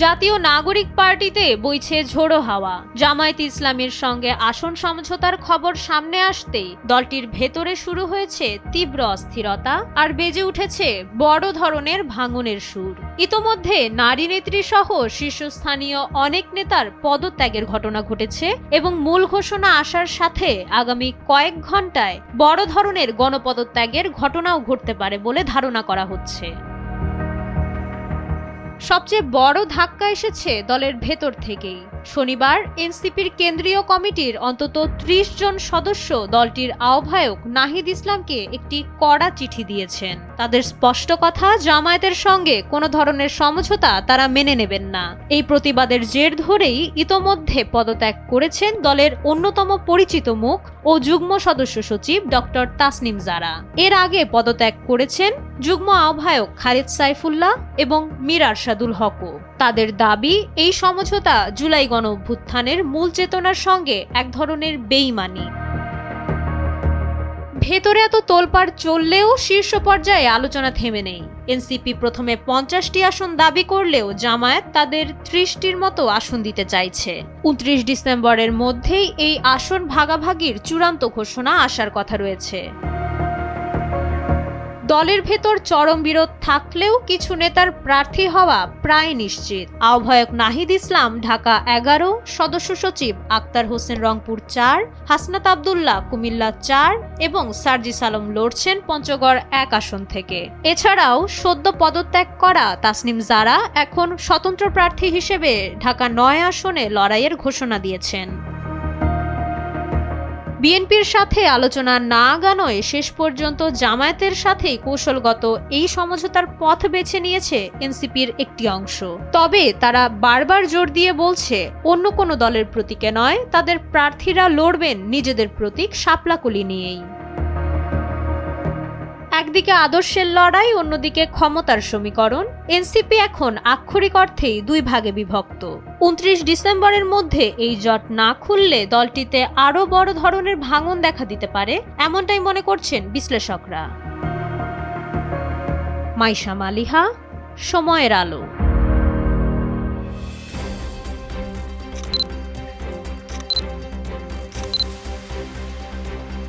জাতীয় নাগরিক পার্টিতে বইছে ঝোড়ো হাওয়া। জামায়াত ইসলামীর সঙ্গে আসন সমঝোতার খবর সামনে আসতেই দলটির ভেতরে শুরু হয়েছে তীব্র অস্থিরতা আর বেজে উঠেছে বড় ধরনের ভাঙনের সুর। ইতোমধ্যে নারী নেত্রী সহ শীর্ষস্থানীয় অনেক নেতার পদত্যাগের ঘটনা ঘটেছে এবং মূল ঘোষণা আসার সাথে আগামী কয়েক ঘন্টায় বড় ধরনের গণপদত্যাগের ঘটনাও ঘটতে পারে বলে ধারণা করা হচ্ছে। সবচেয়ে বড় ধাক্কা এসেছে দলের ভেতর থেকেই। শনিবার এনসিপির কেন্দ্রীয় কমিটির অন্তত ৩০ জন সদস্য দলটির আহ্বায়ক নাহিদ ইসলামকে একটি কড়া চিঠি দিয়েছেন। তাদের স্পষ্ট কথা, জামায়াতের সঙ্গে কোনো ধরনের সমঝোতা তারা মেনে নেবেন না। এই প্রতিবাদের জের ধরেই ইতোমধ্যে পদত্যাগ করেছেন দলের অন্যতম পরিচিত মুখ ও যুগ্ম সদস্য সচিব ডক্টর তাসনিম জারা। এর আগে পদত্যাগ করেছেন যুগ্ম আহ্বায়ক খালিদ সাইফুল্লাহ এবং মীর আরশাদুল হকও। তাদের দাবি, এই সমঝোতা জুলাই গণঅভ্যুত্থানের মূল চেতনার সঙ্গে এক ধরনের বেইমানি। ভেতরে এত তোলপাড় চললেও শীর্ষ পর্যায়ে আলোচনা থেমে নেই। এনসিপি প্রথমে 50টি আসন দাবি করলেও জামায়াত তাদের 30টির মতো আসন দিতে চাইছে। 29 ডিসেম্বরের মধ্যেই এই আসন ভাগাভাগির চূড়ান্ত ঘোষণা আসার কথা রয়েছে। দলের ভেতর চরম বিরোধ থাকলেও কিছু নেতার প্রার্থী হওয়া প্রায় নিশ্চিত। আহ্বায়ক নাহিদ ইসলাম ঢাকা 11, সদস্য সচিব আক্তার হোসেন রংপুর 4, হাসনাত আব্দুল্লাহ কুমিল্লা 4 এবং সার্জিস আলম লড়ছেন পঞ্চগড় 1 আসন থেকে। এছাড়াও সদ্য পদত্যাগ করা তাসনিম জারা এখন স্বতন্ত্র প্রার্থী হিসেবে ঢাকা 9 আসনে লড়াইয়ের ঘোষণা দিয়েছেন। বিএনপির সাথে আলোচনা না আগানোয় শেষ পর্যন্ত জামায়াতের সাথেই কৌশলগত এই সমঝোতার পথ বেছে নিয়েছে এনসিপির একটি অংশ। তবে তারা বারবার জোর দিয়ে বলছে, অন্য কোনো দলের প্রতীকে নয়, তাদের প্রার্থীরা লড়বেন নিজেদের প্রতীক শাপলাকলি নিয়েই। একদিকে আদর্শের লড়াই, অন্যদিকে ক্ষমতার সমীকরণ। এনসিপি এখন আক্ষরিক অর্থেই 2 ভাগে বিভক্ত। 29 ডিসেম্বরের মধ্যে এই জট না খুললে দলটিতে আরও বড় ধরনের ভাঙন দেখা দিতে পারে, এমনটাই মনে করছেন বিশ্লেষকরা। মাইশা মালিহা, সময়ের আলো।